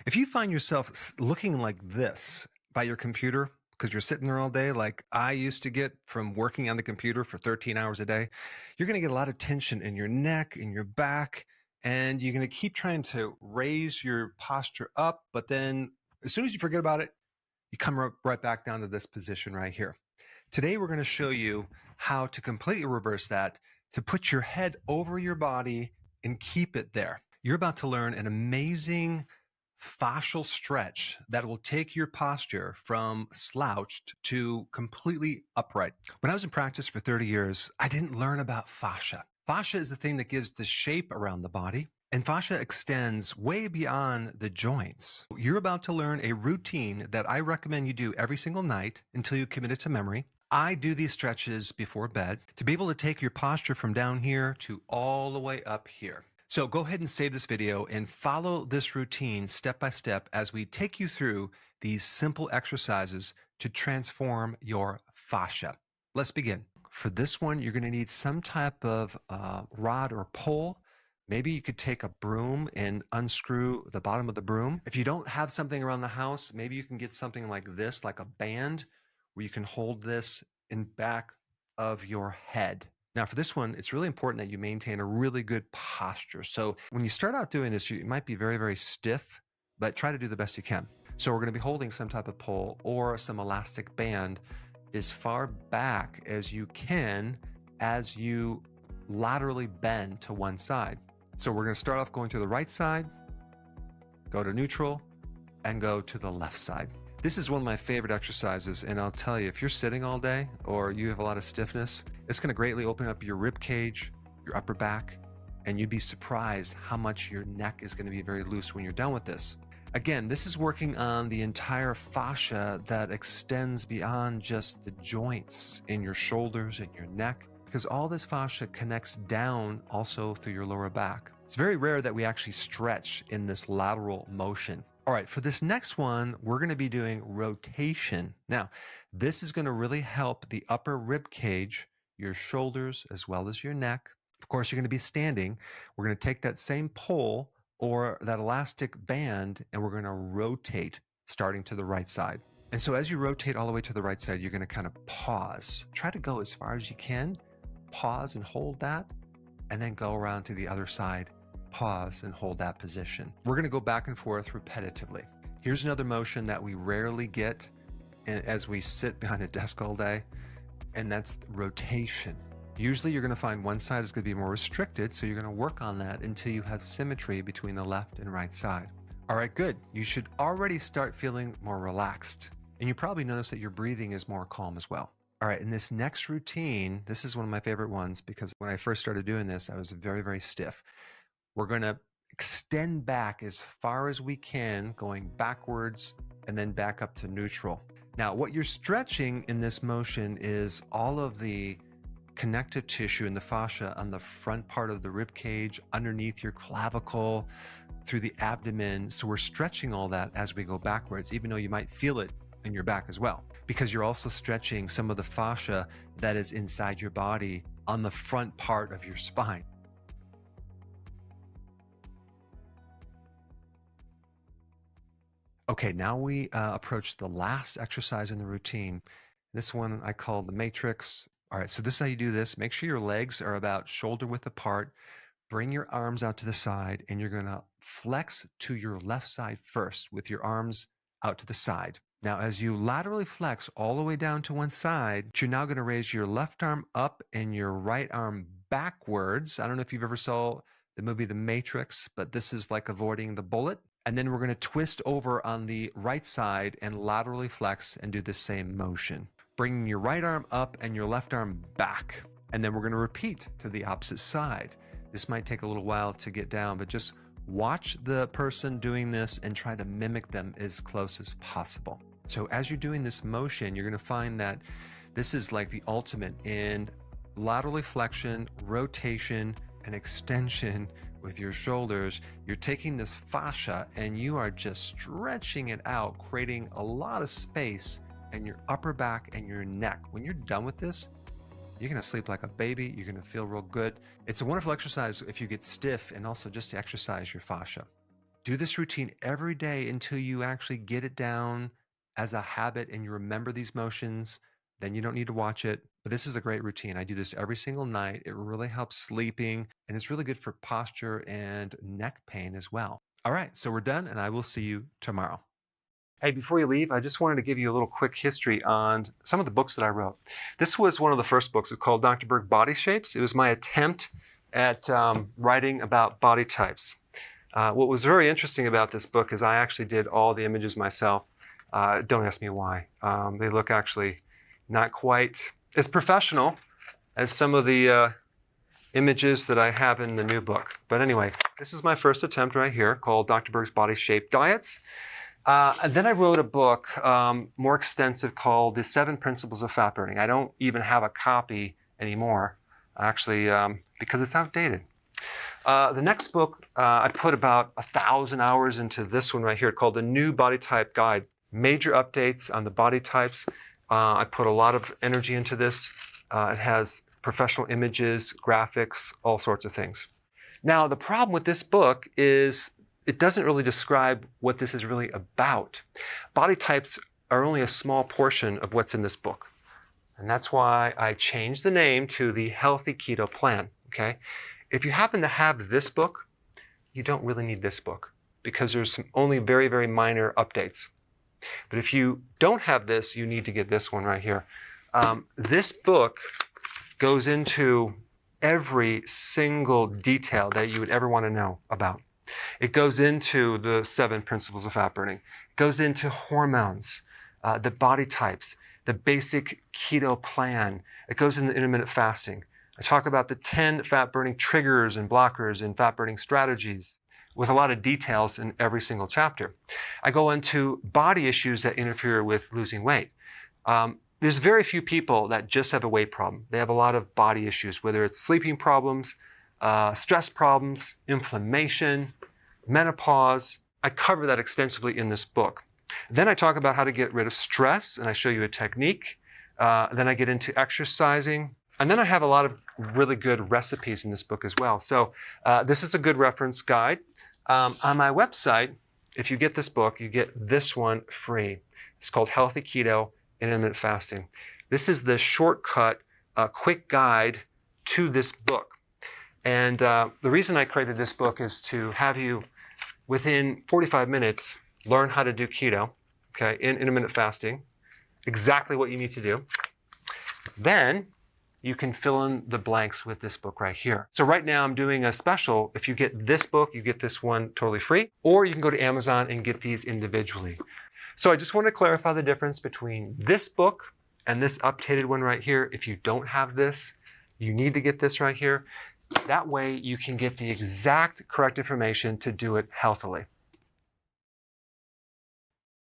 If you find yourself looking like this by your computer, because you're sitting there all day like I used to get from working on the computer for 13 hours a day, you're going to get a lot of tension in your neck, in your back, and you're going to keep trying to raise your posture up. But then as soon as you forget about it, you come right back down to this position right here. Today, we're going to show you how to completely reverse that, to put your head over your body and keep it there. You're about to learn an amazing fascial stretch that will take your posture from slouched to completely upright. When I was in practice for 30 years, I didn't learn about fascia. Fascia is the thing that gives the shape around the body, and fascia extends way beyond the joints. You're about to learn a routine that I recommend you do every single night until you commit it to memory. I do these stretches before bed to be able to take your posture from down here to all the way up here. So go ahead and save this video and follow this routine step by step as we take you through these simple exercises to transform your fascia. Let's begin. For this one, you're going to need some type of rod or pole. Maybe you could take a broom and unscrew the bottom of the broom. If you don't have something around the house, maybe you can get something like this, like a band, where you can hold this in back of your head. Now for this one, it's really important that you maintain a really good posture. So when you start out doing this, you might be very, very stiff, but try to do the best you can. So we're going to be holding some type of pole or some elastic band as far back as you can as you laterally bend to one side. So we're going to start off going to the right side, go to neutral, and go to the left side. This is one of my favorite exercises, and I'll tell you, if you're sitting all day or you have a lot of stiffness, it's going to greatly open up your rib cage, your upper back, and you'd be surprised how much your neck is going to be very loose when you're done with this. Again, this is working on the entire fascia that extends beyond just the joints in your shoulders and your neck, because all this fascia connects down also through your lower back. It's very rare that we actually stretch in this lateral motion. All right, for this next one, we're going to be doing rotation. Now, this is going to really help the upper rib cage, your shoulders, as well as your neck. Of course, you're going to be standing. We're going to take that same pole or that elastic band, and we're going to rotate starting to the right side. And so as you rotate all the way to the right side, you're going to kind of pause. Try to go as far as you can. Pause and hold that, and then go around to the other side. Pause and hold that position. We're going to go back and forth repetitively. Here's another motion that we rarely get as we sit behind a desk all day, and that's rotation. Usually you're going to find one side is going to be more restricted, so you're going to work on that until you have symmetry between the left and right side. All right, good. You should already start feeling more relaxed, and you probably notice that your breathing is more calm as well. All right, in this next routine, this is one of my favorite ones because when I first started doing this, I was very, very stiff. We're going to extend back as far as we can, going backwards and then back up to neutral. Now, what you're stretching in this motion is all of the connective tissue in the fascia on the front part of the rib cage, underneath your clavicle, through the abdomen. So we're stretching all that as we go backwards, even though you might feel it in your back as well, because you're also stretching some of the fascia that is inside your body on the front part of your spine. Okay, now we approach the last exercise in the routine. This one I call the matrix. All right, so this is how you do this. Make sure your legs are about shoulder width apart. Bring your arms out to the side, and you're going to flex to your left side first with your arms out to the side. Now, as you laterally flex all the way down to one side, you're now going to raise your left arm up and your right arm backwards. I don't know if you've ever saw the movie The Matrix, but this is like avoiding the bullet. And then we're going to twist over on the right side and laterally flex and do the same motion. Bringing your right arm up and your left arm back. And then we're going to repeat to the opposite side. This might take a little while to get down, but just watch the person doing this and try to mimic them as close as possible. So as you're doing this motion, you're going to find that this is like the ultimate in lateral flexion, rotation, and extension with your shoulders. You're taking this fascia and you are just stretching it out, creating a lot of space in your upper back and your neck. When you're done with this, you're going to sleep like a baby. You're going to feel real good. It's a wonderful exercise if you get stiff and also just to exercise your fascia. Do this routine every day until you actually get it down as a habit and you remember these motions. Then you don't need to watch it. But this is a great routine. I do this every single night. It really helps sleeping and it's really good for posture and neck pain as well. All right, so we're done and I will see you tomorrow. Hey, before you leave, I just wanted to give you a little quick history on some of the books that I wrote. This was one of the first books. It's called Dr. Berg Body Shapes. It was my attempt at writing about body types. What was very interesting about this book is I actually did all the images myself. Don't ask me why. They look actually not quite as professional as some of the images that I have in the new book. But anyway, this is my first attempt right here called Dr. Berg's Body Shape Diets. And then I wrote a book more extensive called The 7 Principles of Fat Burning. I don't even have a copy anymore, actually, because it's outdated. The next book, I put about 1,000 hours into this one right here called The New Body Type Guide. Major updates on the body types. I put a lot of energy into this. It has professional images, graphics, all sorts of things. Now, the problem with this book is it doesn't really describe what this is really about. Body types are only a small portion of what's in this book. And that's why I changed the name to the Healthy Keto Plan, okay? If you happen to have this book, you don't really need this book because there's some only very, very minor updates. But if you don't have this, you need to get this one right here. This book goes into every single detail that you would ever want to know about. It goes into the 7 principles of fat burning. It goes into hormones, the body types, the basic keto plan. It goes into intermittent fasting. I talk about the 10 fat burning triggers and blockers and fat burning strategies with a lot of details in every single chapter. I go into body issues that interfere with losing weight. There's very few people that just have a weight problem. They have a lot of body issues, whether it's sleeping problems, stress problems, inflammation, menopause. I cover that extensively in this book. Then I talk about how to get rid of stress, and I show you a technique. Then I get into exercising. And then I have a lot of really good recipes in this book as well. So this is a good reference guide. On my website, if you get this book, you get this one free. It's called Healthy Keto and Intermittent Fasting. This is the shortcut, quick guide to this book. And the reason I created this book is to have you, within 45 minutes, learn how to do keto, okay, in intermittent fasting, exactly what you need to do. Then you can fill in the blanks with this book right here. So right now I'm doing a special. If you get this book, you get this one totally free, or you can go to Amazon and get these individually. So I just want to clarify the difference between this book and this updated one right here. If you don't have this, you need to get this right here. That way you can get the exact correct information to do it healthily.